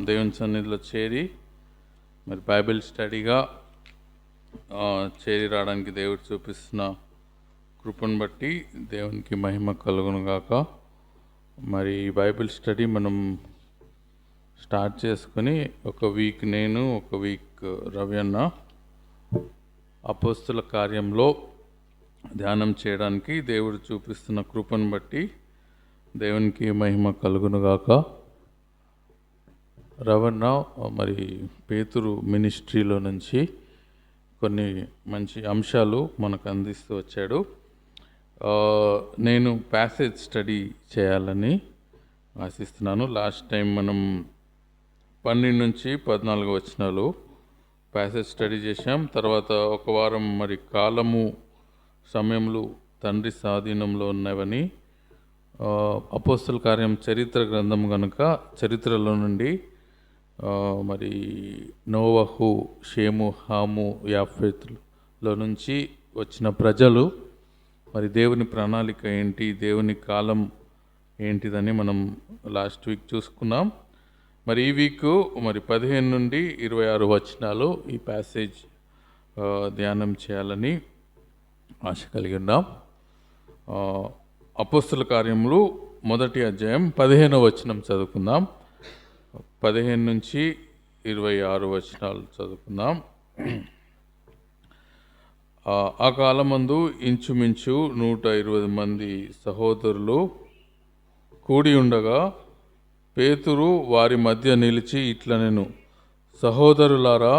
దేవుని సన్నిధిలో చేరి మరి బైబిల్ స్టడీగా చేరి రావడానికి దేవుడు చూపిస్తున్న కృపను బట్టి దేవునికి మహిమ కలుగును గాక. మరి ఈ బైబిల్ స్టడీ మనం స్టార్ట్ చేసుకుని ఒక వీక్ నేను, ఒక వీక్ రవి అన్న అపోస్తుల కార్యంలో ధ్యానం చేయడానికి దేవుడు చూపిస్తున్న కృపను బట్టి దేవునికి మహిమ కలుగును గాక. రవణ మరి పేతురు మినిస్ట్రీలో నుంచి కొన్ని మంచి అంశాలు మనకు అందిస్తూ వచ్చాడు. నేను ప్యాసేజ్ స్టడీ చేయాలని ఆశిస్తున్నాను. లాస్ట్ టైం మనం 12 నుంచి 14 వచనాలు ప్యాసేజ్ స్టడీ చేశాం. తర్వాత ఒక వారం మరి కాలము సమయములు తండ్రి స్వాధీనంలో ఉన్నవని, అపోస్తల కార్యం చరిత్ర గ్రంథం కనుక చరిత్రలో నుండి మరి నోవహు, షేము, హాము, యాఫెతులో నుంచి వచ్చిన ప్రజలు మరి దేవుని ప్రణాళిక ఏంటి, దేవుని కాలం ఏంటిదని మనం లాస్ట్ వీక్ చూసుకున్నాం. మరి ఈ వీక్ మరి 15 నుండి 26 వచనాలు ఈ ప్యాసేజ్ ధ్యానం చేయాలని ఆశ కలిగి ఉన్నాం. అపోస్తల కార్యములు 1వ అధ్యాయం 15వ వచనం చదువుకుందాం. 15 నుంచి 26 వచనాలు చదువుకుందాం. ఆ కాలమందు ఇంచుమించు 120 మంది సహోదరులు కూడి ఉండగా పేతురు వారి మధ్య నిలిచి ఇట్లనెను, సహోదరులారా,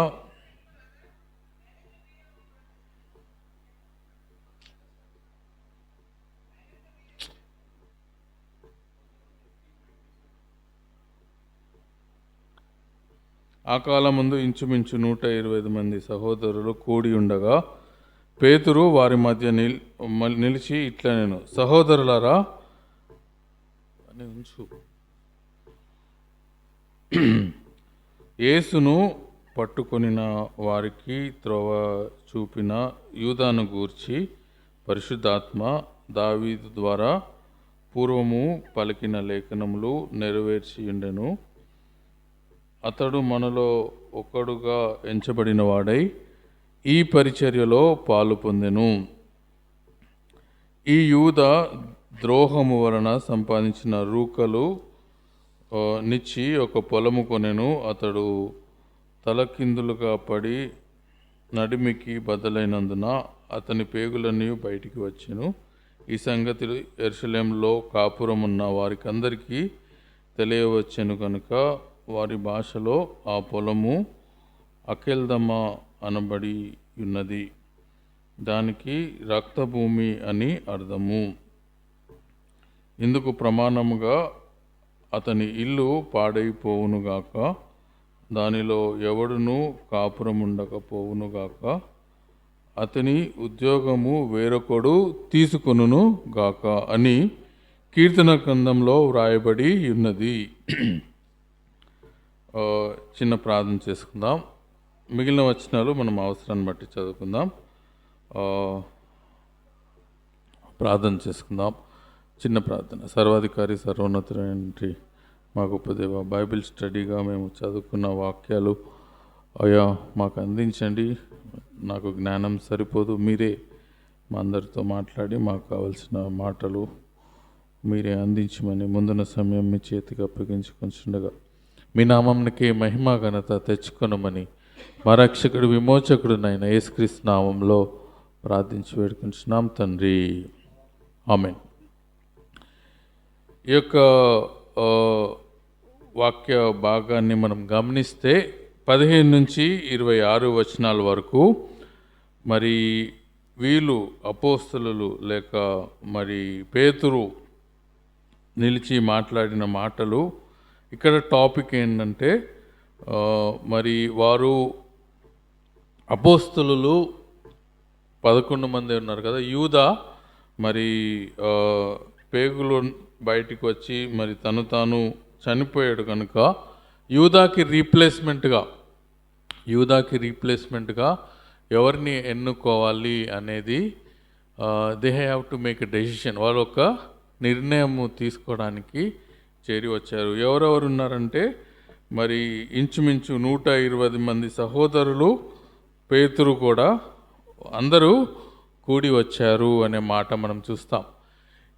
ఆ కాలమందు ఇంచుమించు 120 మంది సహోదరులు కూడి ఉండగా పేతురు వారి మధ్య నిలిచి ఇట్లనెను, సహోదరులారా అని ఉంచు, యేసును పట్టుకొనిన వారికి త్రోవ చూపిన యూదాను గూర్చి పరిశుద్ధాత్మ దావీదు ద్వారా పూర్వము పలికిన లేఖనములు నెరవేర్చియుండెను. అతడు మనలో ఒకడుగా ఎంచబడిన వాడై ఈ పరిచర్యలో పాలు పొందెను. ఈ యూద ద్రోహము వలన సంపాదించిన రూకలు నిచ్చి ఒక పొలము కొనెను. అతడు తలకిందులుగా పడి నడిమికి బద్దలైనందున అతని పేగులన్నీ బయటికి వచ్చెను. ఈ సంగతి యెరూషలేములో కాపురమున్న వారికందరికీ తెలియవచ్చెను కనుక వారి భాషలో ఆ పొలము అకెల్దమ అనబడి ఉన్నది. దానికి రక్తభూమి అని అర్థము. ఇందుకు ప్రమాణముగా అతని ఇల్లు పాడైపోవునుగాక, దానిలో ఎవడునూ కాపురముండకపోవునుగాక, అతని ఉద్యోగము వేరొకడు తీసుకొనును గాక అని కీర్తన గ్రంథంలో వ్రాయబడి ఉన్నది. చిన్న ప్రార్థన చేసుకుందాం. మిగిలిన వచనాలు మనం అవసరాన్ని బట్టి చదువుకుందాం. ప్రార్థన చేసుకుందాం. చిన్న ప్రార్థన. సర్వాధికారి సర్వోన్నతుడైన మా గొప్ప దేవ, బైబిల్ స్టడీగా మేము చదువుకున్న వాక్యాలు అయ్యా మాకు అందించండి. నాకు జ్ఞానం సరిపోదు, మీరే మా అందరితో మాట్లాడి మాకు కావలసిన మాటలు మీరే అందించమని ముందున్న సమయం మీ చేతికి అప్పగించుకొంచుండగా మీ నామంకి మహిమ ఘనత తెచ్చుకొనమని మా రక్షకుడు విమోచకుడు నైన యేసుక్రీస్తు నామంలో ప్రార్థించి వేడుకుంటున్నాం తండ్రి, ఆమేన్. ఈ యొక్క వాక్య భాగాన్ని మనం గమనిస్తే 15 నుంచి 26 వచనాల వరకు మరి వీళ్ళు అపోస్తలులు లేక మరి పేతురు నిలిచి మాట్లాడిన మాటలు. ఇక్కడ టాపిక్ ఏంటంటే మరి వారు అపోస్తలులు 11 మంది ఉన్నారు కదా. యూదా మరి పేగులు బయటికి వచ్చి మరి తను తాను చనిపోయాడు కనుక యూదాకి రీప్లేస్మెంట్గా ఎవరిని ఎన్నుకోవాలి అనేది they have to make a decision. వాళ్ళు ఒక నిర్ణయం తీసుకోవడానికి చేరి వచ్చారు. ఎవరెవరు ఉన్నారంటే మరి ఇంచుమించు 120 మంది సహోదరులు, పేతురు కూడా అందరూ కూడి వచ్చారు అనే మాట మనం చూస్తాం.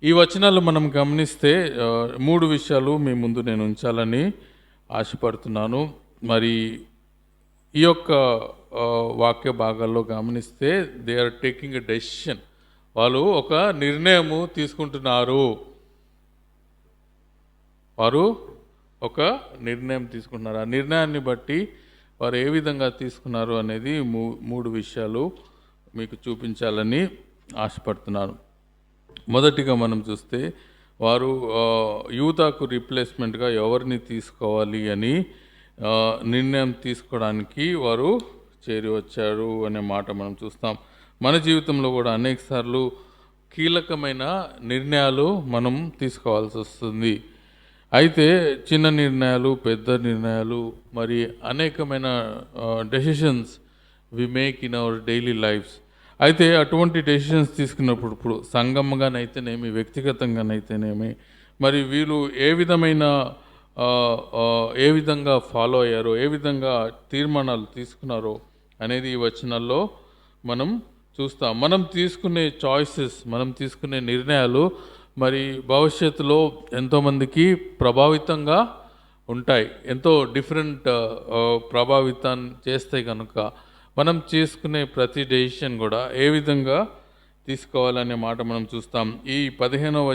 ఈ వచనాలు మనం గమనిస్తే 3 విషయాలు మీ ముందు నేను ఉంచాలని ఆశపడుతున్నాను. మరి ఈ యొక్క వాక్య భాగాల్లో గమనిస్తే they are taking a decision. వాళ్ళు ఒక నిర్ణయము తీసుకుంటున్నారు. వారు ఒక నిర్ణయం తీసుకుంటున్నారు. ఆ నిర్ణయాన్ని బట్టి వారు ఏ విధంగా తీసుకున్నారు అనేది 3 విషయాలు మీకు చూపించాలని ఆశపడుతున్నాను. మొదటిగా మనం చూస్తే వారు యూదాకు రీప్లేస్మెంట్గా ఎవరిని తీసుకోవాలి అని నిర్ణయం తీసుకోవడానికి వారు చేరి వచ్చారు అనే మాట మనం చూస్తాం. మన జీవితంలో కూడా అనేక సార్లు కీలకమైన నిర్ణయాలు మనం తీసుకోవాల్సి వస్తుంది. అయితే చిన్న నిర్ణయాలు, పెద్ద నిర్ణయాలు, మరి అనేకమైన decisions we make in our daily lifes. అయితే అటువంటి డెసిషన్స్ తీసుకున్నప్పుడు ఇప్పుడు సంఘంగానైతేనేమి, వ్యక్తిగతంగానైతేనేమి, మరి వీళ్ళు ఏ విధంగా ఫాలో అయ్యారో, ఏ విధంగా తీర్మానాలు తీసుకున్నారో అనేది ఈ వచనాల్లో మనం చూస్తాం. మనం తీసుకునే చాయిసెస్, మనం తీసుకునే నిర్ణయాలు మరి భవిష్యత్తులో ఎంతోమందికి ప్రభావితంగా ఉంటాయి, ఎంతో డిఫరెంట్ ప్రభావితం చేస్తాయి. కనుక మనం చేసుకునే ప్రతి డెసిషన్ కూడా ఏ విధంగా తీసుకోవాలనే మాట మనం చూస్తాం. ఈ 15వ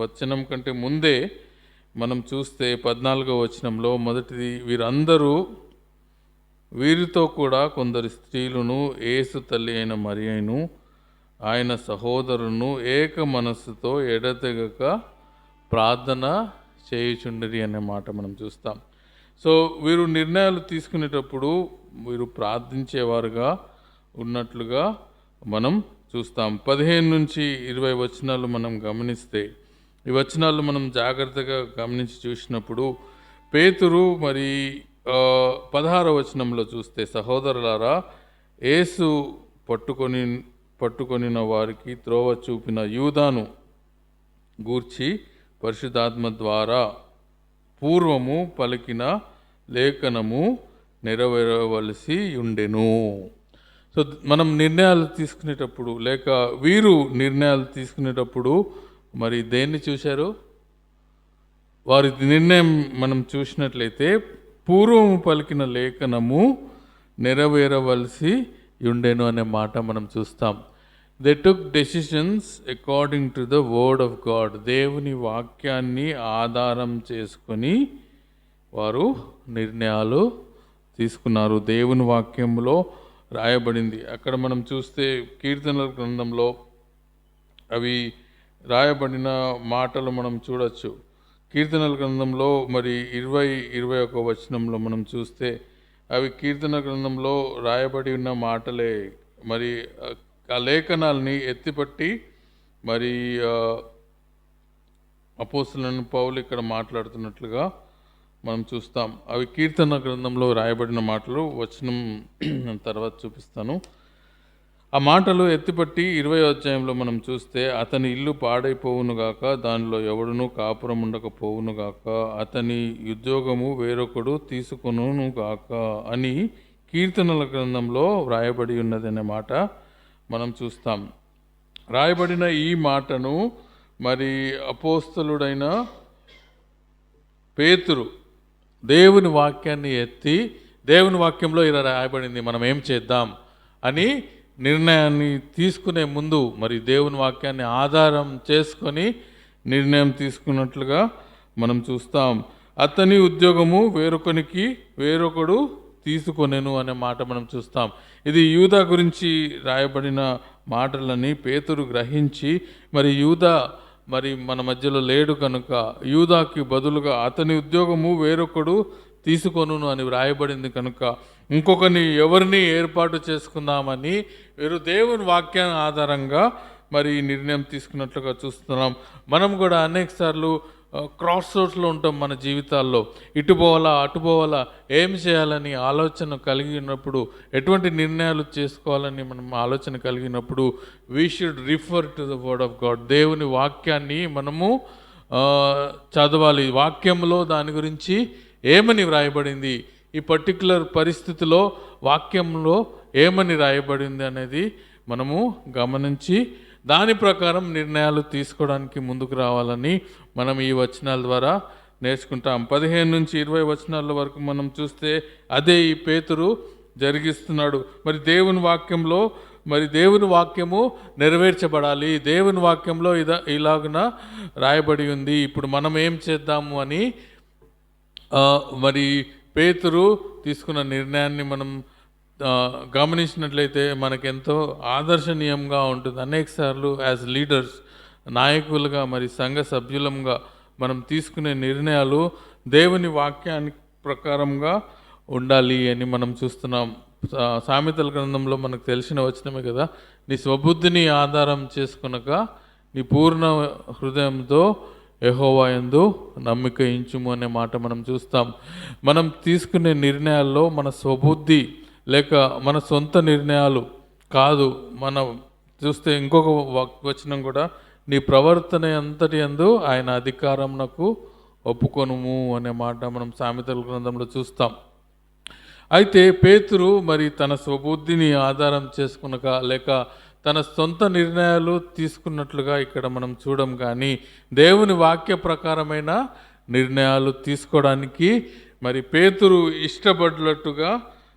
వచనం కంటే ముందే మనం చూస్తే 14వ వచనంలో మొదటిది, వీరితో కూడా కొందరు స్త్రీలను, యేసు తల్లి అయిన మరియను, ఆయన సహోదరును ఏక మనస్సుతో ఎడతెగక ప్రార్థన చేయుచుండిరి అనే మాట మనం చూస్తాం. సో వీరు నిర్ణయాలు తీసుకునేటప్పుడు వీరు ప్రార్థించేవారుగా ఉన్నట్లుగా మనం చూస్తాం. 15 నుంచి 20 వచనాలు మనం గమనిస్తే, ఈ వచనాలు మనం జాగ్రత్తగా గమనించి చూసినప్పుడు పేతురు మరి 16వ వచనంలో చూస్తే, సహోదరులారా, యేసు పట్టుకొనిన వారికి త్రోవ చూపిన యూదాను గూర్చి పరిశుద్ధాత్మ ద్వారా పూర్వము పలికిన లేఖనము నెరవేరవలసి ఉండెను. సో మనం నిర్ణయాలు తీసుకునేటప్పుడు, లేక వీరు నిర్ణయాలు తీసుకునేటప్పుడు మరి దేన్ని చూశారు? వారి నిర్ణయం మనం చూసినట్లయితే పూర్వము పలికిన లేఖనము నెరవేరవలసి ఉండెను అనే మాట మనం చూస్తాం. They took decisions according to the word of God. దేవుని వాక్యాన్ని ఆధారం చేసుకొని వారు నిర్ణయాలు తీసుకున్నారు. దేవుని వాక్యంలో రాయబడింది. అక్కడ మనం చూస్తే కీర్తనల గ్రంథంలో అవి రాయబడిన మాటలు మనం చూడొచ్చు. కీర్తనల గ్రంథంలో మరి 20-21 వచనంలో మనం చూస్తే అవి కీర్తన గ్రంథంలో రాయబడి ఉన్న మాటలే. మరి ఆ లేఖనాలని ఎత్తిపట్టి మరి అపోస్తలుడైన పౌలు ఇక్కడ మాట్లాడుతున్నట్లుగా మనం చూస్తాం. అవి కీర్తన గ్రంథంలో రాయబడిన మాటలు. వచనం తర్వాత చూపిస్తాను. ఆ మాటలు ఎత్తిపట్టి 20వ అధ్యాయంలో మనం చూస్తే, అతని ఇల్లు పాడైపోవునుగాక, దానిలో ఎవడునూ కాపురం ఉండకపోవునుగాక, అతని ఉద్యోగము వేరొకడు తీసుకొనుగాక అని కీర్తనల గ్రంథంలో రాయబడి ఉన్నదనే మాట మనం చూస్తాం. రాయబడిన ఈ మాటను మరి అపోస్తలుడైన పేతురు దేవుని వాక్యాన్ని ఎత్తి, దేవుని వాక్యంలో ఇలా రాయబడింది, మనం ఏం చేద్దాం అని నిర్ణయాన్ని తీసుకునే ముందు మరి దేవుని వాక్యాన్ని ఆధారం చేసుకొని నిర్ణయం తీసుకున్నట్లుగా మనం చూస్తాం. అతని ఉద్యోగము వేరొకడు తీసుకొనెను అనే మాట మనం చూస్తాం. ఇది యూదా గురించి రాయబడిన మాటలని పేతురు గ్రహించి, మరి యూదా మరి మన మధ్యలో లేడు కనుక యూదాకి బదులుగా అతని ఉద్యోగము వేరొకడు తీసుకొనును అని వ్రాయబడింది కనుక ఇంకొకరిని ఎవరిని ఏర్పాటు చేసుకుందామని వీరు దేవుని వాక్యాన్ని ఆధారంగా మరి నిర్ణయం తీసుకున్నట్లుగా చూస్తున్నాం. మనం కూడా అనేక సార్లు క్రాస్ రోడ్స్లో ఉంటాం. మన జీవితాల్లో ఇటు పోవాలా అటు పోవాలా, ఏం చేయాలని ఆలోచన కలిగినప్పుడు, ఎటువంటి నిర్ణయాలు చేసుకోవాలని మనం ఆలోచన కలిగినప్పుడు we should refer to the word of God. దేవుని వాక్యాన్ని మనము చదవాలి. వాక్యంలో దాని గురించి ఏమని వ్రాయబడింది, ఈ పర్టికులర్ పరిస్థితిలో వాక్యంలో ఏమని రాయబడింది అనేది మనము గమనించి దాని ప్రకారం నిర్ణయాలు తీసుకోవడానికి ముందుకు రావాలని మనం ఈ వచనాల ద్వారా నేర్చుకుంటాం. 15 నుంచి 20 వచనాల వరకు మనం చూస్తే అదే ఈ పేతురు జరిగిస్తున్నాడు. మరి దేవుని వాక్యంలో దేవుని వాక్యము నెరవేర్చబడాలి, దేవుని వాక్యంలో ఇలాగున రాయబడి ఉంది, ఇప్పుడు మనం ఏం చేద్దాము అని మరి పేతురు తీసుకున్న నిర్ణయాన్ని మనం గమనించినట్లయితే మనకెంతో ఆదర్శనీయంగా ఉంటుంది. అనేక సార్లు యాజ్ లీడర్స్, నాయకులుగా, మరి సంఘ సభ్యులంగా మనం తీసుకునే నిర్ణయాలు దేవుని వాక్యానికి ప్రకారంగా ఉండాలి అని మనం చూస్తున్నాం. సామెతల గ్రంథంలో మనకు తెలిసిన వచనమే కదా, నీ స్వబుద్ధిని ఆధారం చేసుకునక నీ పూర్ణ హృదయంతో యెహోవా యందు నమ్మిక ఉంచుము అనే మాట మనం చూస్తాం. మనం తీసుకునే నిర్ణయాల్లో మన స్వబుద్ధి లేక మన సొంత నిర్ణయాలు కాదు. మనం చూస్తే ఇంకొక వచనం కూడా, నీ ప్రవర్తన అంతటి యందు ఆయన అధికారంనకు ఒప్పుకొనుము అనే మాట మనం సామెతల గ్రంథంలో చూస్తాం. అయితే పేతురు మరి తన స్వబుద్ధిని ఆధారం చేసుకునక లేక తన సొంత నిర్ణయాలు తీసుకున్నట్లుగా ఇక్కడ మనం చూడం, కానీ దేవుని వాక్య ప్రకారమైన నిర్ణయాలు తీసుకోవడానికి మరి పేతురు ఇష్టపడినట్టుగా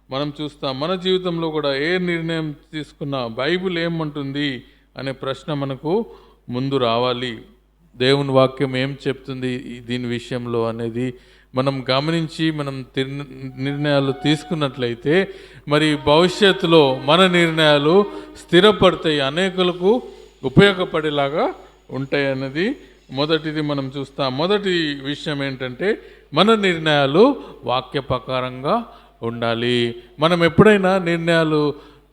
మనం చూస్తాం. మన జీవితంలో కూడా ఏ నిర్ణయం తీసుకున్నా బైబిల్ ఏమంటుంది అనే ప్రశ్న మనకు ముందు రావాలి. దేవుని వాక్యం ఏం చెప్తుంది దీని విషయంలో అనేది మనం గమనించి మనం నిర్ణయాలు తీసుకున్నట్లయితే మరి భవిష్యత్తులో మన నిర్ణయాలు స్థిరపడతాయి, అనేకులకు ఉపయోగపడేలాగా ఉంటాయి అన్నది మొదటిది మనం చూస్తాం. మొదటి విషయం ఏంటంటే మన నిర్ణయాలు వాక్య ప్రకారంగా ఉండాలి. మనం ఎప్పుడైనా నిర్ణయాలు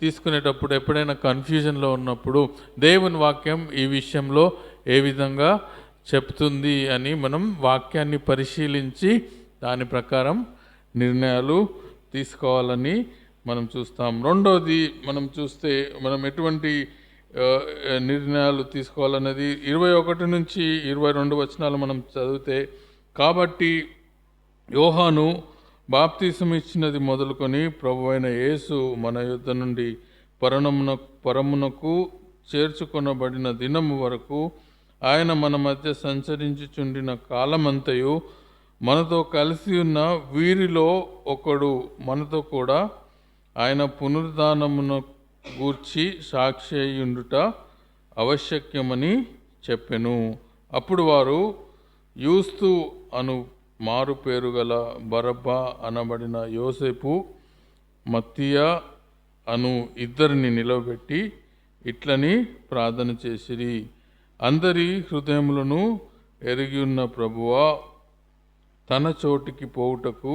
తీసుకునేటప్పుడు, ఎప్పుడైనా కన్ఫ్యూజన్లో ఉన్నప్పుడు దేవుని వాక్యం ఈ విషయంలో ఏ విధంగా చెప్తుంది అని మనం వాక్యాన్ని పరిశీలించి దాని ప్రకారం నిర్ణయాలు తీసుకోవాలని మనం చూస్తాం. రెండోది మనం చూస్తే మనం ఎటువంటి నిర్ణయాలు తీసుకోవాలన్నది 21 నుంచి 22 వచనాలు మనం చదివితే, కాబట్టి యోహాను బాప్తిసం ఇచ్చినది మొదలుకొని ప్రభువైన యేసు మన యుద్ధ నుండి పరమునకు చేర్చుకొనబడిన దినము వరకు ఆయన మన మధ్య సంచరించుచుండిన కాలమంతయు మనతో కలిసి ఉన్న వీరిలో ఒకడు మనతో కూడా ఆయన పునరుద్ధానమును గూర్చి సాక్షి అయ్యుండుట ఆవశ్యకమని చెప్పెను. అప్పుడు వారు యూస్తు అను మారు పేరు గల బరబ్బా అనబడిన యోసేపు, మత్తియా అను ఇద్దరిని నిలవబెట్టి ఇట్లని ప్రార్థన చేసిరి, అందరి హృదయములను ఎరిగి ఉన్న ప్రభువా, తన చోటికి పోవుటకు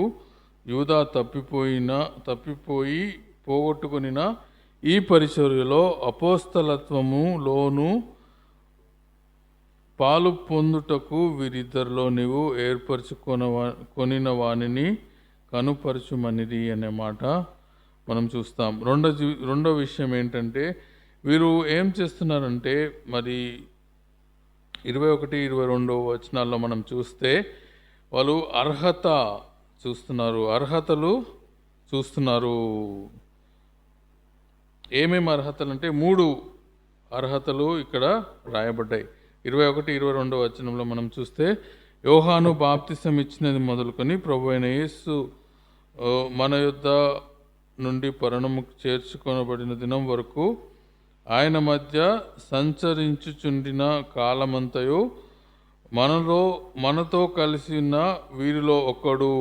యూదా తప్పిపోయి పోగొట్టుకొనిన ఈ పరిచర్యలో అపోస్తలత్వములోను పాలు పొందుటకు వీరిద్దరిలో నీవు కొనిన వానిని కనుపరచుమనిది అనే మాట మనం చూస్తాం. రెండో విషయం ఏంటంటే వీరు ఏం చేస్తున్నారంటే మరి 21-22 వచనాల్లో మనం చూస్తే వాళ్ళు అర్హతలు చూస్తున్నారు. ఏమేమి అర్హతలు అంటే 3 అర్హతలు ఇక్కడ రాయబడ్డాయి. 21-22 వచనంలో మనం చూస్తే, యోహాను బాప్తిసం ఇచ్చినది మొదలుకొని ప్రభువైన యేసు మన యుద్ధ నుండి పరమునకు చేర్చుకొనబడిన దినం వరకు ఆయన మధ్య సంచరించుచుండిన కాలమంతయు మనతో కలిసి ఉన్న వీరిలో ఒకడు.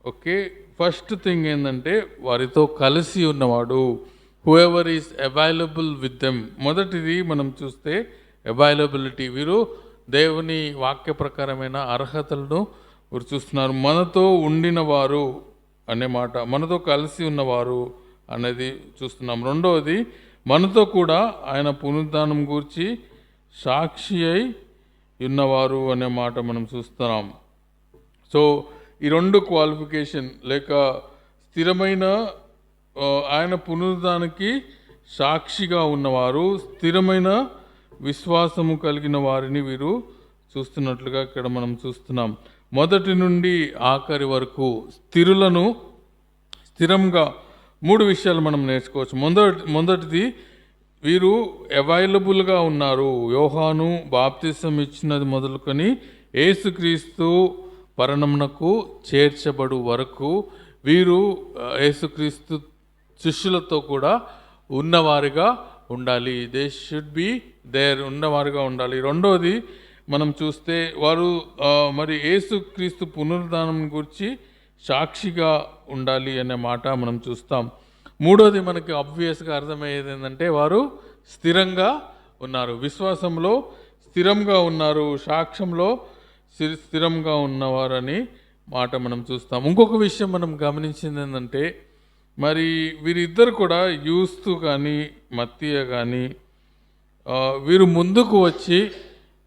ఓకే, ఫస్ట్ థింగ్ ఏంటంటే వారితో కలిసి ఉన్నవాడు, whoever is available with them. మొదటిది మనం చూస్తే అవైలబిలిటీ. వీరు దేవుని వాక్య ప్రకారమైన అర్హతలను వీరు చూస్తున్నారు. మనతో ఉండిన వారు అనే మాట, మనతో కలిసి ఉన్నవారు అనేది చూస్తున్నాం. రెండవది మనతో కూడా ఆయన పునరుద్ధానం గూర్చి సాక్షి అయి ఉన్నవారు అనే మాట మనం చూస్తున్నాం. సో ఈ 2 క్వాలిఫికేషన్ లేక స్థిరమైన ఆయన పునరుద్ధానానికి సాక్షిగా ఉన్నవారు, స్థిరమైన విశ్వాసము కలిగిన వారిని వీరు చూస్తున్నట్లుగా ఇక్కడ మనం చూస్తున్నాం. మొదటి నుండి ఆఖరి వరకు స్థిరంగా 3 విషయాలు మనం నేర్చుకోవచ్చు. మొదటిది, వీరు అవైలబుల్గా ఉన్నారు. యోహాను బాప్తిసం ఇచ్చినది మొదలుకొని యేసుక్రీస్తు పరనమునకు చేర్చబడు వరకు వీరు యేసుక్రీస్తు శిష్యులతో కూడా ఉన్నవారిగా ఉండాలి. దే షుడ్ బి దేర్, ఉన్నవారిగా ఉండాలి. రెండోది మనం చూస్తే వారు మరి యేసుక్రీస్తు పునరుద్ధానం గురించి సాక్షిగా ఉండాలి అనే మాట మనం చూస్తాం. మూడోది మనకి ఆబ్వియస్గా అర్థమయ్యేది ఏంటంటే వారు స్థిరంగా ఉన్నారు, విశ్వాసంలో స్థిరంగా ఉన్నారు, సాక్ష్యంలో స్థిరంగా ఉన్నవారని మాట మనం చూస్తాం. ఇంకొక విషయం మనం గమనించింది ఏంటంటే మరి వీరిద్దరు కూడా యూస్తు కానీ మత్తీయ కానీ వీరు ముందుకు వచ్చి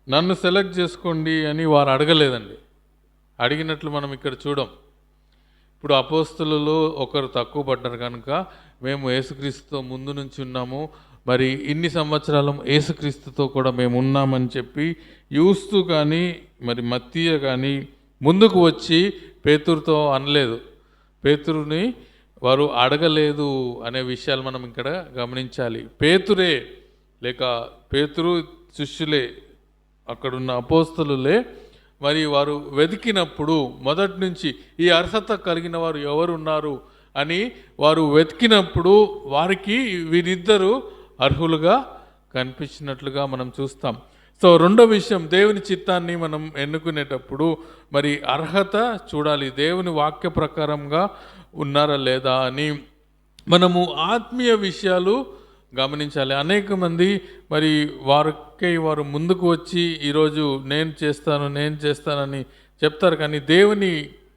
నన్ను సెలెక్ట్ చేసుకోండి అని వారు అడగలేదండి. అడిగినట్లు మనం ఇక్కడ చూడం. ఇప్పుడు అపోస్తలులు ఒకరు తక్కువ పడ్డారు కనుక మేము యేసుక్రీస్తుతో ముందు నుంచి ఉన్నాము, మరి ఇన్ని సంవత్సరాలు యేసుక్రీస్తుతో కూడా మేము ఉన్నామని చెప్పి యూస్తు కానీ మరి మత్తీయ కానీ ముందుకు వచ్చి పేతురుతో అనలేదు, పేతురుని వారు అడగలేదు అనే విషయాలు మనం ఇక్కడ గమనించాలి. పేతురే లేక పేతురు శిష్యులే, అక్కడున్న అపోస్తలులే మరి వారు వెతికినప్పుడు మొదటి నుంచి ఈ అర్హత కలిగిన వారు ఎవరు ఉన్నారు అని వారు వెతికినప్పుడు వారికి వీరిద్దరూ అర్హులుగా కనిపించినట్లుగా మనం చూస్తాం. సో రెండో విషయం, దేవుని చిత్తాన్ని మనం ఎన్నుకునేటప్పుడు మరి అర్హత చూడాలి, దేవుని వాక్య ప్రకారంగా ఉన్నారా లేదా అని మనము ఆత్మీయ విషయాలు గమనించాలి. అనేక మంది మరి వారు ముందుకు వచ్చి ఈరోజు నేను చేస్తానని చెప్తారు, కానీ దేవుని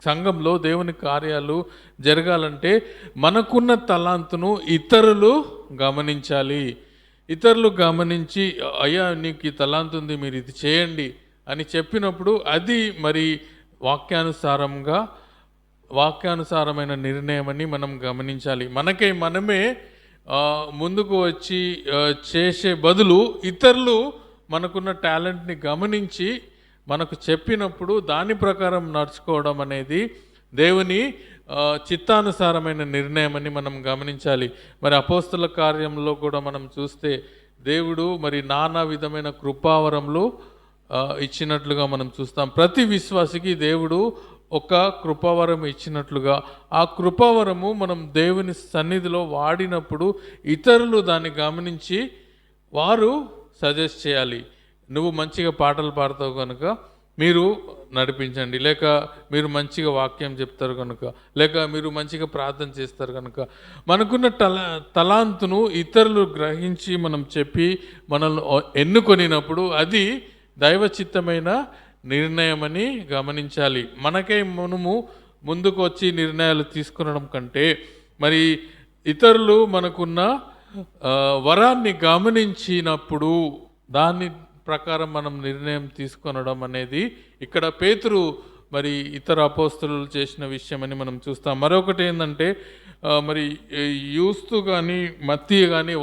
సంఘంలో దేవుని కార్యాలు జరగాలంటే మనకున్న తలాంతును ఇతరులు గమనించాలి. ఇతరులు గమనించి అయ్యా నీకు ఈ తలాంతు ఉంది, మీరు ఇది చేయండి అని చెప్పినప్పుడు అది మరి వాక్యానుసారమైన నిర్ణయం అని మనం గమనించాలి. మనమే ముందుకు వచ్చి చేసే బదులు ఇతరులు మనకున్న టాలెంట్ని గమనించి మనకు చెప్పినప్పుడు దాని ప్రకారం నడుచుకోవడం అనేది దేవుని చిత్తానుసారమైన నిర్ణయం అని మనం గమనించాలి. మరి అపోస్తల కార్యంలో కూడా మనం చూస్తే దేవుడు మరి నానా విధమైన కృపావరములు ఇచ్చినట్లుగా మనం చూస్తాం. ప్రతి విశ్వాసికి దేవుడు ఒక కృపావరం ఇచ్చినట్లుగా ఆ కృపావరము మనం దేవుని సన్నిధిలో వాడినప్పుడు ఇతరులు దాన్ని గమనించి వారు సజెస్ట్ చేయాలి. నువ్వు మంచిగా పాటలు పాడతావు కనుక మీరు నడిపించండి, లేక మీరు మంచిగా వాక్యం చెప్తారు కనుక, లేక మీరు మంచిగా ప్రార్థన చేస్తారు కనుక, మనకున్న తలాంతును ఇతరులు గ్రహించి మనం చెప్పి మనల్ని ఎన్నుకొనినప్పుడు అది దైవచిత్తమైన నిర్ణయమని గమనించాలి. మనము ముందుకు వచ్చి నిర్ణయాలు తీసుకునడం కంటే మరి ఇతరులు మనకున్న వరాన్ని గమనించినప్పుడు దాన్ని ప్రకారం మనం నిర్ణయం తీసుకొనడం అనేది ఇక్కడ పేతురు మరి ఇతర అపోస్తలులు చేసిన విషయం అని మనం చూస్తాం. మరొకటి ఏంటంటే మరి యూస్తు కానీ మత్తీయ కానీ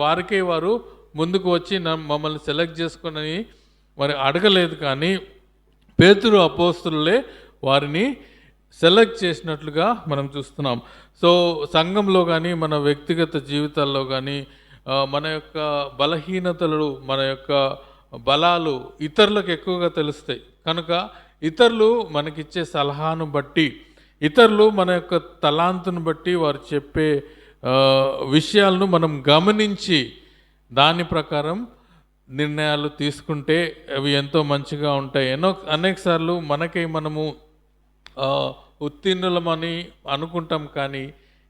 వారు ముందుకు వచ్చి మమ్మల్ని సెలెక్ట్ చేసుకొని మరి అడగలేదు, కానీ పేతురు అపోస్తలులే వారిని సెలెక్ట్ చేసినట్లుగా మనం చూస్తున్నాం. సో సంఘంలో కానీ మన వ్యక్తిగత జీవితాల్లో కానీ మన యొక్క బలహీనతలు మన యొక్క బలాలు ఇతరులకు ఎక్కువగా తెలుస్తాయి కనుక ఇతరులు మనకిచ్చే సలహాను బట్టి, ఇతరులు మన యొక్క తలాంతును బట్టి వారు చెప్పే విషయాలను మనం గమనించి దాని ప్రకారం నిర్ణయాలు తీసుకుంటే అవి ఎంతో మంచిగా ఉంటాయి. అనేక సార్లు మనము ఉత్తీర్ణులమని అనుకుంటాం, కానీ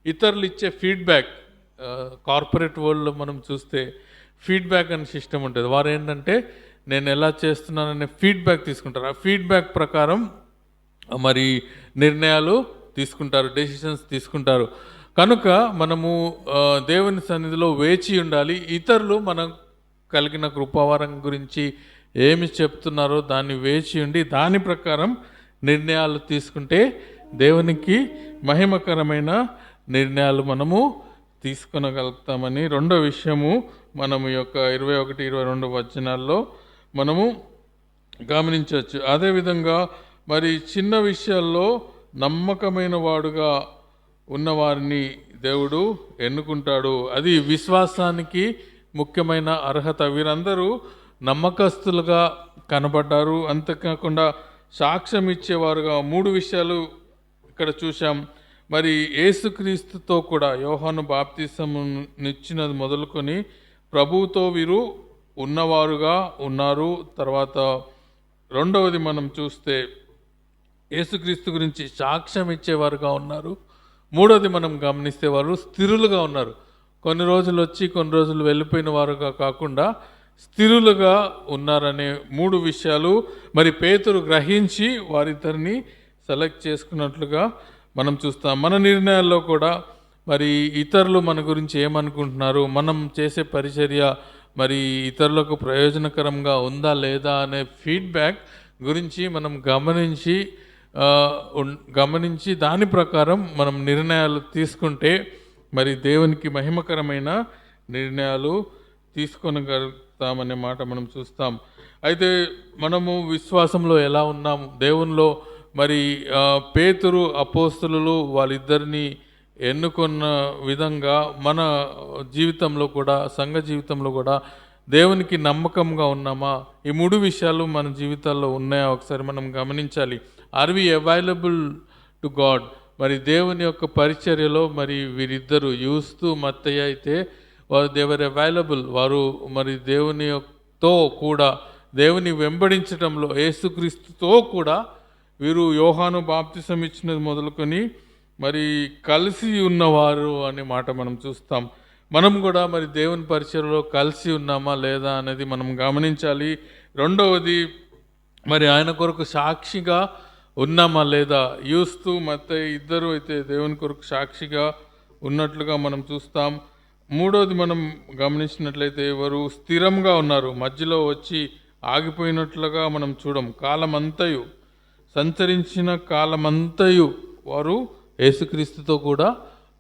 ఇతరులు ఇచ్చే ఫీడ్బ్యాక్, కార్పొరేట్ వరల్డ్లో మనం చూస్తే ఫీడ్బ్యాక్ అనే సిస్టమ్ ఉంటుంది. వారు ఏంటంటే నేను ఎలా చేస్తున్నాననే ఫీడ్బ్యాక్ తీసుకుంటారు. ఆ ఫీడ్బ్యాక్ ప్రకారం మరి నిర్ణయాలు తీసుకుంటారు, డెసిషన్స్ తీసుకుంటారు. కనుక మనము దేవుని సన్నిధిలో వేచి ఉండాలి. ఇతరులు మనం కలిగిన కృపావరం గురించి ఏమి చెప్తున్నారో దాన్ని వేచి ఉండి దాని ప్రకారం నిర్ణయాలు తీసుకుంటే దేవునికి మహిమకరమైన నిర్ణయాలు మనము తీసుకొనగలుగుతామని రెండో విషయము మనము యొక్క 21-22 వచనాల్లో మనము గమనించవచ్చు. అదేవిధంగా మరి చిన్న విషయాల్లో నమ్మకమైన వాడుగా ఉన్నవారిని దేవుడు ఎన్నుకుంటాడు. అది విశ్వాసానికి ముఖ్యమైన అర్హత. వీరందరూ నమ్మకస్తులుగా కనబడ్డారు. అంతేకాకుండా సాక్ష్యం ఇచ్చేవారుగా 3 విషయాలు ఇక్కడ చూసాం. మరి యేసుక్రీస్తుతో కూడా యోహాను బాప్తిసమునిచ్చినది మొదలుకొని ప్రభువుతో వీరు ఉన్నవారుగా ఉన్నారు. తర్వాత రెండవది మనం చూస్తే యేసుక్రీస్తు గురించి సాక్ష్యం ఇచ్చేవారుగా ఉన్నారు. మూడవది మనం గమనిస్తే వారు స్థిరులుగా ఉన్నారు. కొన్ని రోజులు వచ్చి కొన్ని రోజులు వెళ్ళిపోయిన వారుగా కాకుండా స్థిరులుగా ఉన్నారనే 3 విషయాలు మరి పేతురు గ్రహించి వారిద్దరిని సెలెక్ట్ చేసుకున్నట్లుగా మనం చూస్తాం. మన నిర్ణయాల్లో కూడా మరి ఇతరులు మన గురించి ఏమనుకుంటున్నారు, మనం చేసే పరిచర్య మరి ఇతరులకు ప్రయోజనకరంగా ఉందా లేదా అనే ఫీడ్బ్యాక్ గురించి మనం గమనించి దాని ప్రకారం మనం నిర్ణయాలు తీసుకుంటే మరి దేవునికి మహిమకరమైన నిర్ణయాలు తీసుకొనగలుగుతామనే మాట మనం చూస్తాం. అయితే మనము విశ్వాసంలో ఎలా ఉన్నాము, దేవునిలో మరి పేతురు అపోస్తలులు వాళ్ళిద్దరిని ఎన్నుకున్న విధంగా మన జీవితంలో కూడా సంఘ జీవితంలో కూడా దేవునికి నమ్మకంగా ఉన్నామా? ఈ 3 విషయాలు మన జీవితాల్లో ఉన్నాయా ఒకసారి మనం గమనించాలి. Are we available to God? మరి దేవుని యొక్క పరిచర్యలో మరి వీరిద్దరు యూస్తు మత్తయ్య అయితే దేవర్ అవైలబుల్. వారు మరి దేవునితో కూడా దేవుని వెంబడించడంలో యేసుక్రీస్తుతో కూడా వీరు యోహాను బాప్తిసం ఇచ్చినది మొదలుకొని మరి కలిసి ఉన్నవారు అనే మాట మనం చూస్తాం. మనం కూడా మరి దేవుని పరిచర్యలో కలిసి ఉన్నామా లేదా అనేది మనం గమనించాలి. రెండవది మరి ఆయన కొరకు సాక్షిగా ఉన్నామా లేదా? యూస్తు మత్తయి ఇద్దరు అయితే దేవుని కొరకు సాక్షిగా ఉన్నట్లుగా మనం చూస్తాం. మూడవది మనం గమనించినట్లయితే వారు స్థిరంగా ఉన్నారు, మధ్యలో వచ్చి ఆగిపోయినట్లుగా మనం చూడం. కాలమంతయు సంచరించిన కాలమంతయు వారు యేసుక్రీస్తుతో కూడా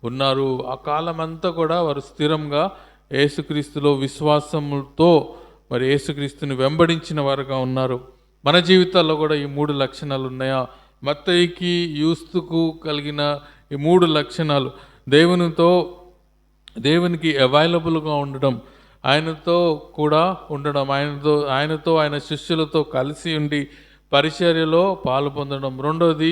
ఉన్నారు. ఆ కాలమంతా కూడా వారు స్థిరంగా యేసుక్రీస్తులో విశ్వాసముతో మరి యేసుక్రీస్తుని వెంబడించిన వారుగా ఉన్నారు. మన జీవితాల్లో కూడా ఈ 3 లక్షణాలు ఉన్నాయా? మత్తయికి యూస్తుకు కలిగిన ఈ 3 లక్షణాలు దేవునికి అవైలబుల్గా ఉండడం, ఆయనతో కూడా ఉండడం, ఆయనతో ఆయన శిష్యులతో కలిసి ఉండి పరిచర్యలో పాలు పొందడం. రెండవది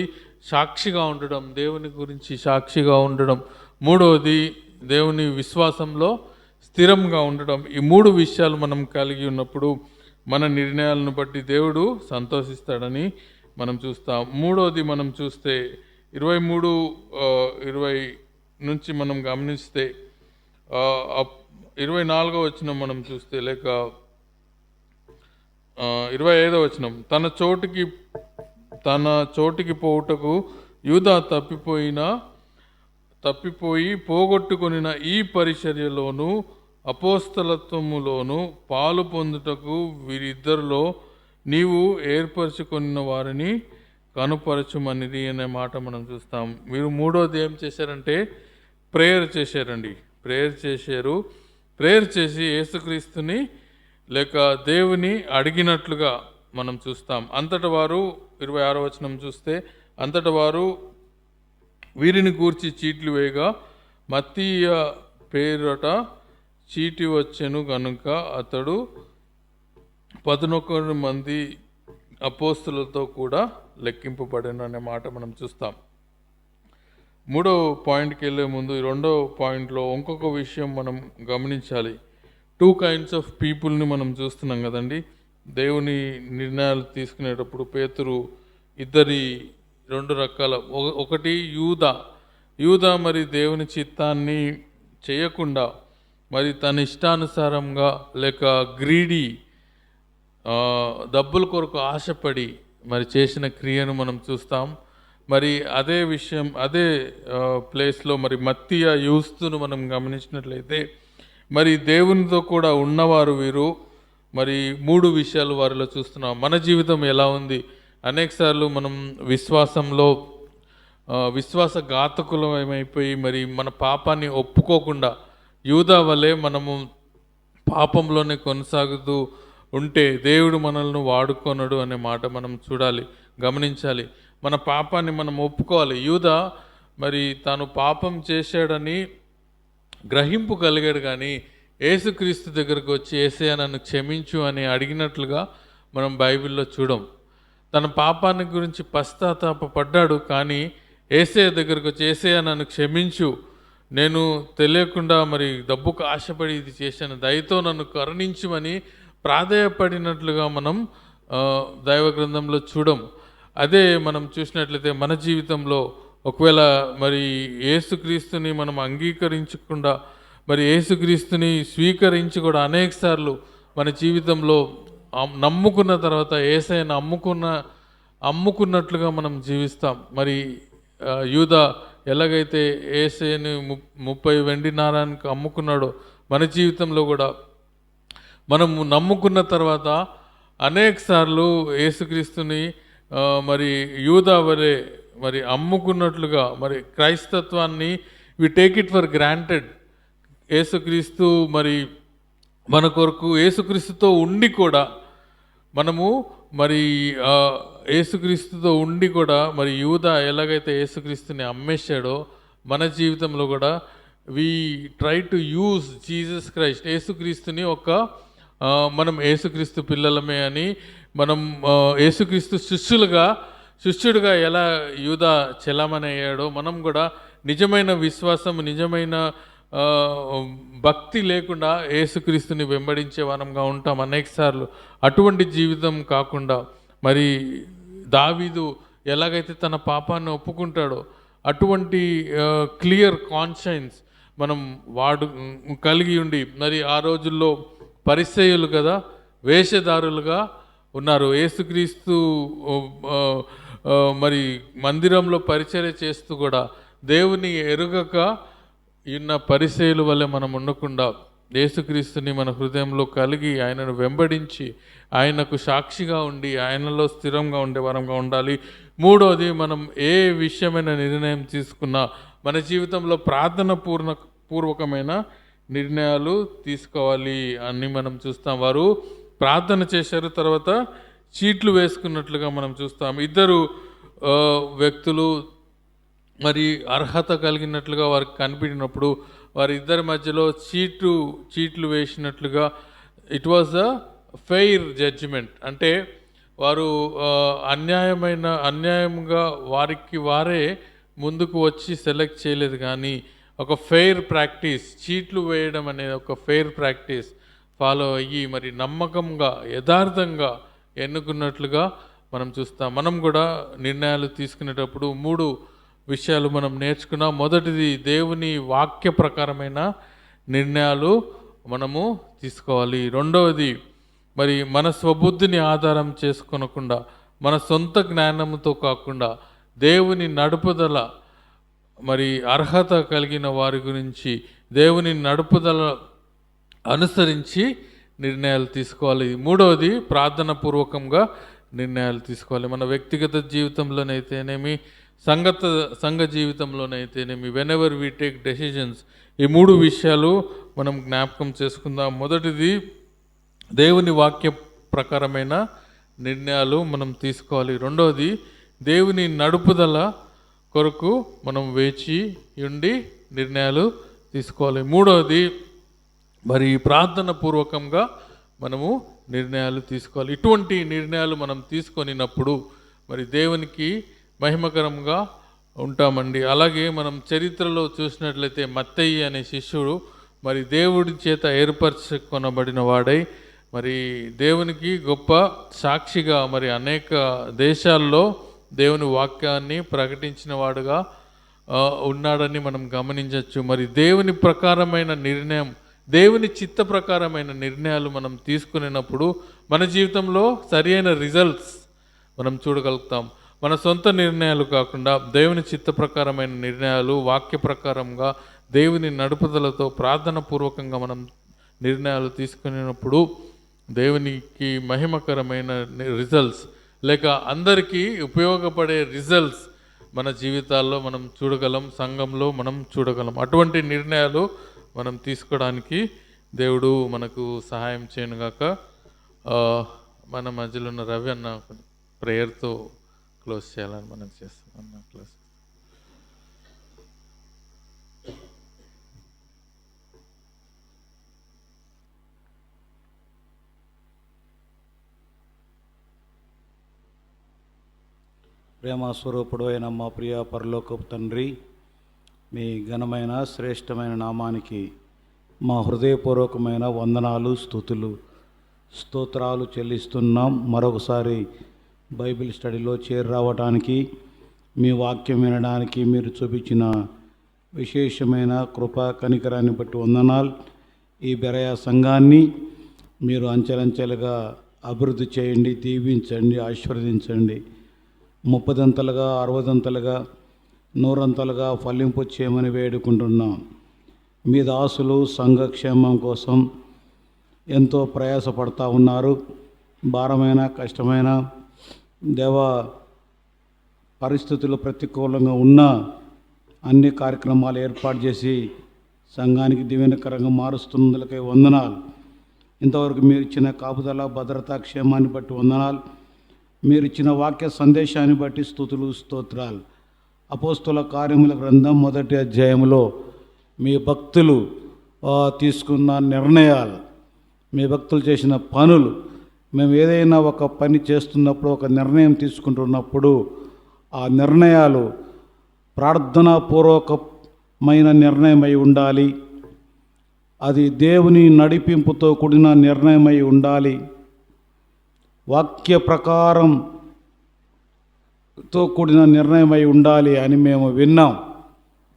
సాక్షిగా ఉండడం, దేవుని గురించి సాక్షిగా ఉండడం. మూడవది దేవుని విశ్వాసంలో స్థిరంగా ఉండడం. ఈ 3 విషయాలు మనం కలిగి ఉన్నప్పుడు మన నిర్ణయాలను బట్టి దేవుడు సంతోషిస్తాడని మనం చూస్తాం. మూడవది మనం చూస్తే 23-20 నుంచి మనం గమనిస్తే 24వ వచనం మనం చూస్తే లేక 25వ వచనం, తన చోటికి పోవుటకు యూదా తప్పిపోయి పోగొట్టుకొనిన ఈ పరిచర్యలోను అపోస్తలత్వములోను పాలు పొందుటకు వీరిద్దరిలో నీవు ఏర్పరచుకున్న వారిని కనుపరచుమనిది అనే మాట మనం చూస్తాం. మీరు మూడోది ఏం చేశారంటే ప్రేయర్ చేశారండి. ప్రేయర్ చేసి యేసుక్రీస్తుని లేక దేవుని అడిగినట్లుగా మనం చూస్తాం. అంతటా వారు 26వ వచనం చూస్తే, అంతటా వారు వీరిని గూర్చి చీట్లు వేయగా మత్తీయ పేరట చీటి వచ్చెను గనుక అతడు 11 మంది అపోస్తులతో కూడా లెక్కింపబడను అనే మాట మనం చూస్తాం. 3వ పాయింట్కి వెళ్ళే ముందు ఈ 2వ పాయింట్లో ఇంకొక విషయం మనం గమనించాలి. 2 kinds ఆఫ్ పీపుల్ని మనం చూస్తున్నాం కదండి. దేవుని నిర్ణయాలు తీసుకునేటప్పుడు పేతురు ఇద్దరి 2 రకాల, ఒకటి యూదా మరి దేవుని చిత్తాన్ని చేయకుండా మరి తన ఇష్టానుసారంగా లేక గ్రీడీ డబ్బుల కొరకు ఆశపడి మరి చేసిన క్రియను మనం చూస్తాం. మరి అదే విషయం అదే ప్లేస్లో మరి మత్తీయ యూస్తును మనం గమనించినట్లయితే మరి దేవునితో కూడా ఉన్నవారు వీరు. మరి 3 విషయాలు వారిలో చూస్తున్నాం. మన జీవితం ఎలా ఉంది? అనేకసార్లు మనం విశ్వాసఘాతకులం ఏమైపోయి మరి మన పాపాన్ని ఒప్పుకోకుండా యూదా వలె మనము పాపంలోనే కొనసాగుతూ ఉంటే దేవుడు మనల్ని వాడుకొనడు అనే మాట మనం చూడాలి, గమనించాలి. మన పాపాన్ని మనం ఒప్పుకోవాలి. యూదా మరి తాను పాపం చేశాడని గ్రహింపు కలిగాడు, కానీ యేసుక్రీస్తు దగ్గరకు వచ్చి యేసయ్య నన్ను క్షమించు అని అడిగినట్లుగా మనం బైబిల్లో చూడం. తన పాపాన్ని గురించి పశ్చాత్తాపడ్డాడు, కానీ యేసయ్య దగ్గరకు వచ్చి యేసయ్య నన్ను క్షమించు, నేను తెలియకుండా మరి డబ్బుకు ఆశపడి ఇది చేశాను, దయతో నన్ను కరుణించుమని ప్రాధేయపడినట్లుగా మనం దైవ గ్రంథంలో చూడం. అదే మనం చూసినట్లయితే మన జీవితంలో ఒకవేళ మరి యేసుక్రీస్తుని మనం అంగీకరించకుండా మరి యేసుక్రీస్తుని స్వీకరించి కూడా అనేక సార్లు మన జీవితంలో నమ్ముకున్న తర్వాత యేసయ్యను అమ్ముకున్నట్లుగా మనం జీవిస్తాం. మరి యూదా ఎలాగైతే యేసయ్యని 30 వెండి నాణానికి అమ్ముకున్నాడో మన జీవితంలో కూడా మనం నమ్ముకున్న తర్వాత అనేక సార్లు యేసుక్రీస్తుని మరి యూదా వలె మరి అమ్ముకున్నట్లుగా మరి క్రైస్తత్వాన్ని we take it for granted. యేసుక్రీస్తు మరి మన కొరకు యేసుక్రీస్తుతో ఉండి కూడా మనము మరి యేసుక్రీస్తుతో ఉండి కూడా మరి యూదా ఎలాగైతే యేసుక్రీస్తుని అమ్మేశాడో మన జీవితంలో కూడా we try to use Jesus Christ, యేసుక్రీస్తుని మనం యేసుక్రీస్తు పిల్లలమే అని మనం యేసుక్రీస్తు శిష్యుడిగా ఎలా యూదా చెలామణి అయ్యాడో మనం కూడా నిజమైన విశ్వాసం, నిజమైన భక్తి లేకుండా యేసుక్రీస్తుని వెంబడించే వారంగా ఉంటాం అనేక సార్లు. అటువంటి జీవితం కాకుండా మరి దావీదు ఎలాగైతే తన పాపాన్ని ఒప్పుకుంటాడో అటువంటి క్లియర్ కాన్షియన్స్ మనం కలిగి ఉండి, మరి ఆ రోజుల్లో పరిసయ్యులు కదా వేషధారులుగా ఉన్నారు. యేసుక్రీస్తు మరి మందిరంలో పరిచర్య చేస్తూ కూడా దేవుని ఎరుగక ఉన్న పరిసయ్యుల వల్లే మనం ఉండకుండా యేసుక్రీస్తుని మన హృదయంలో కలిగి ఆయనను వెంబడించి ఆయనకు సాక్షిగా ఉండి ఆయనలో స్థిరంగా ఉండే వరంగా ఉండాలి. మూడోది, మనం ఏ విషయమైన నిర్ణయం తీసుకున్నా మన జీవితంలో పూర్వకమైన నిర్ణయాలు తీసుకోవాలి అని మనం చూస్తాం. వారు ప్రార్థన చేశారు, తర్వాత చీట్లు వేసుకున్నట్లుగా మనం చూస్తాం. ఇద్దరు వ్యక్తులు మరి అర్హత కలిగినట్లుగా వారికి కనిపించినప్పుడు వారిద్దరి మధ్యలో చీట్లు వేసినట్లుగా it was a fair judgement. అంటే వారు అన్యాయంగా వారే ముందుకు వచ్చి సెలెక్ట్ చేయలేదు, కానీ ఒక ఫెయిర్ ప్రాక్టీస్, చీట్లు వేయడం అనేది ఒక ఫెయిర్ ప్రాక్టీస్ ఫాలో అయ్యి మరి నమ్మకంగా యథార్థంగా ఎన్నుకున్నట్లుగా మనం చూస్తాం. మనం కూడా నిర్ణయాలు తీసుకునేటప్పుడు 3 విషయాలు మనం నేర్చుకున్నాం. మొదటిది, దేవుని వాక్య ప్రకారమైన నిర్ణయాలు మనము తీసుకోవాలి. రెండవది, మరి మన స్వబుద్ధిని ఆధారం చేసుకొనకుండా మన సొంత జ్ఞానంతో కాకుండా దేవుని నడుపుదల, మరి అర్హత కలిగిన వారి గురించి దేవుని నడుపుదల అనుసరించి నిర్ణయాలు తీసుకోవాలి. మూడవది, ప్రార్థన పూర్వకంగా నిర్ణయాలు తీసుకోవాలి. మన వ్యక్తిగత జీవితంలోనైతేనేమి, సంఘ జీవితంలోనైతేనేమి, whenever we take decisions, ఈ 3 విషయాలు మనం జ్ఞాపకం చేసుకుందాం. మొదటిది, దేవుని వాక్య ప్రకారమైన నిర్ణయాలు మనం తీసుకోవాలి. రెండవది, దేవుని నడుపుదల కొరకు మనం వేచి ఉండి నిర్ణయాలు తీసుకోవాలి. మూడవది, మరి ప్రార్థన పూర్వకంగా మనము నిర్ణయాలు తీసుకోవాలి. ఇటువంటి నిర్ణయాలు మనం తీసుకొనినప్పుడు మరి దేవునికి మహిమకరంగా ఉంటామండి. అలాగే మనం చరిత్రలో చూసినట్లయితే మత్తయి అనే శిష్యుడు మరి దేవుడి చేత ఏర్పరచుకొనబడిన వాడై మరి దేవునికి గొప్ప సాక్షిగా మరి అనేక దేశాల్లో దేవుని వాక్యాన్ని ప్రకటించిన వాడుగా ఉన్నాడని మనం గమనించవచ్చు. మరి దేవుని ప్రకారమైన నిర్ణయం, దేవుని చిత్త ప్రకారమైన నిర్ణయాలు మనం తీసుకునేటప్పుడు మన జీవితంలో సరి అయిన రిజల్ట్స్ మనం చూడగలుగుతాం. మన సొంత నిర్ణయాలు కాకుండా దేవుని చిత్త ప్రకారమైన నిర్ణయాలు, వాక్య ప్రకారంగా దేవుని నడుపుదలతో ప్రార్థన పూర్వకంగా మనం నిర్ణయాలు తీసుకునేటప్పుడు దేవునికి మహిమకరమైన రిజల్ట్స్, లేక అందరికీ ఉపయోగపడే రిజల్ట్స్ మన జీవితాల్లో మనం చూడగలం, సంఘంలో మనం చూడగలం. అటువంటి నిర్ణయాలు మనం తీసుకోవడానికి దేవుడు మనకు సహాయం చేయనుగాక. మన మధ్యలో ఉన్న రవి అన్న ప్రేయర్తో క్లోజ్ చేయాలని మనం చేస్తాం అన్న క్లోజ్. ప్రేమ స్వరూపుడు అయిన మా ప్రియ పరలోకపు తండ్రి, మీ ఘనమైన శ్రేష్టమైన నామానికి మా హృదయపూర్వకమైన వందనాలు, స్తుతులు, స్తోత్రాలు చెల్లిస్తున్నాం. మరొకసారి బైబిల్ స్టడీలో చేరి రావడానికి, మీ వాక్యం వినడానికి మీరు చూపించిన విశేషమైన కృప కనికరాన్ని బట్టి వందనాలు. ఈ బెరయ సంఘాన్ని మీరు అంచెలంచెలుగా అభివృద్ధి చేయండి, దీవించండి, ఆశీర్వదించండి. 30 60 100 ఫలింపు చేయమని వేడుకుంటున్నాం. మీ దాసులు సంఘక్షేమం కోసం ఎంతో ప్రయాసపడతా ఉన్నారు. భారమైన కష్టమైన దేవ పరిస్థితులు ప్రతికూలంగా ఉన్న అన్ని కార్యక్రమాలు ఏర్పాటు చేసి సంఘానికి దీవెనకరంగా మారుస్తున్నందులకై వందనాలు. ఇంతవరకు మీరు ఇచ్చిన కాపుదల, భద్రతా, క్షేమాన్ని బట్టి వందనాలు. మీరు ఇచ్చిన వాక్య సందేశాన్ని బట్టి స్తుతులు, స్తోత్రాలు. అపోస్తుల కార్యముల గ్రంథం 1వ అధ్యాయంలో మీ భక్తులు తీసుకున్న నిర్ణయాలు, మీ భక్తులు చేసిన పనులు, మేము ఏదైనా ఒక పని చేస్తున్నప్పుడు, ఒక నిర్ణయం తీసుకుంటున్నప్పుడు ఆ నిర్ణయాలు ప్రార్థనాపూర్వకమైన నిర్ణయం అయి ఉండాలి. అది దేవుని నడిపింపుతో కూడిన నిర్ణయమై ఉండాలి. వాక్య ప్రకారంతో కూడిన నిర్ణయమై ఉండాలి అని మేము విన్నాం.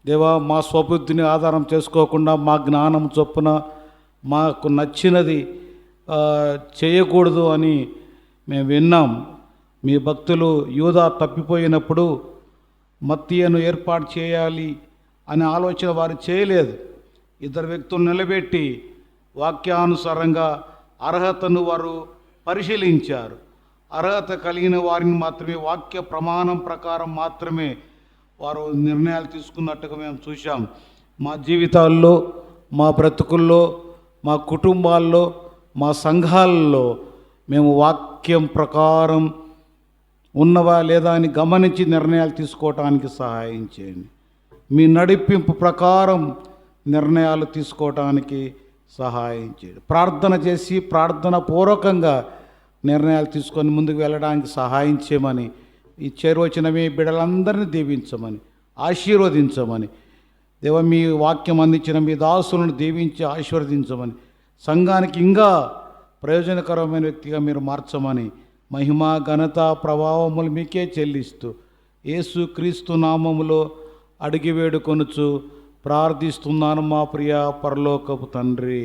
దేవా, మా స్వబుద్ధిని ఆధారం చేసుకోకుండా, మా జ్ఞానం చొప్పున మాకు నచ్చినది చేయకూడదు అని మేము విన్నాం. మీ భక్తులు యూదా తప్పిపోయినప్పుడు మత్తీయను ఏర్పాటు చేయాలి అనే ఆలోచన వారు చేయలేదు. 2 వ్యక్తులు నిలబెట్టి వాక్యానుసారంగా అర్హతను వారు పరిశీలించారు. అర్హత కలిగిన వారిని మాత్రమే, వాక్య ప్రమాణం ప్రకారం మాత్రమే వారు నిర్ణయాలు తీసుకున్నట్టుగా మేము చూసాం. మా జీవితాల్లో, మా బ్రతుకుల్లో, మా కుటుంబాల్లో, మా సంఘాల్లో మేము వాక్యం ప్రకారం ఉన్నవా లేదా అని గమనించి నిర్ణయాలు తీసుకోవటానికి సహాయం చేయండి. మీ నడిపింపు ప్రకారం నిర్ణయాలు తీసుకోవటానికి సహాయం చేయండి. ప్రార్థన చేసి ప్రార్థన పూర్వకంగా నిర్ణయాలు తీసుకొని ముందుకు వెళ్ళడానికి సహాయం చేయమని, ఈ చేరువచ్చిన మీ బిడ్డలందరినీ దీవించమని, ఆశీర్వదించమని, దేవ మీ వాక్యం అందించిన మీ దాసులను దీవించి ఆశీర్వదించమని, సంఘానికి ఇంకా ప్రయోజనకరమైన వ్యక్తిగా మీరు మార్చమని, మహిమ, ఘనత, ప్రభావములు మీకే చెల్లిస్తూ యేసు క్రీస్తు నామములో అడిగి వేడుకొనుచు ప్రార్థిస్తున్నాను మా ప్రియ పరలోకపు తండ్రి.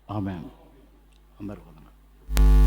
ఆమేన్. అందరికీ వందనాలు.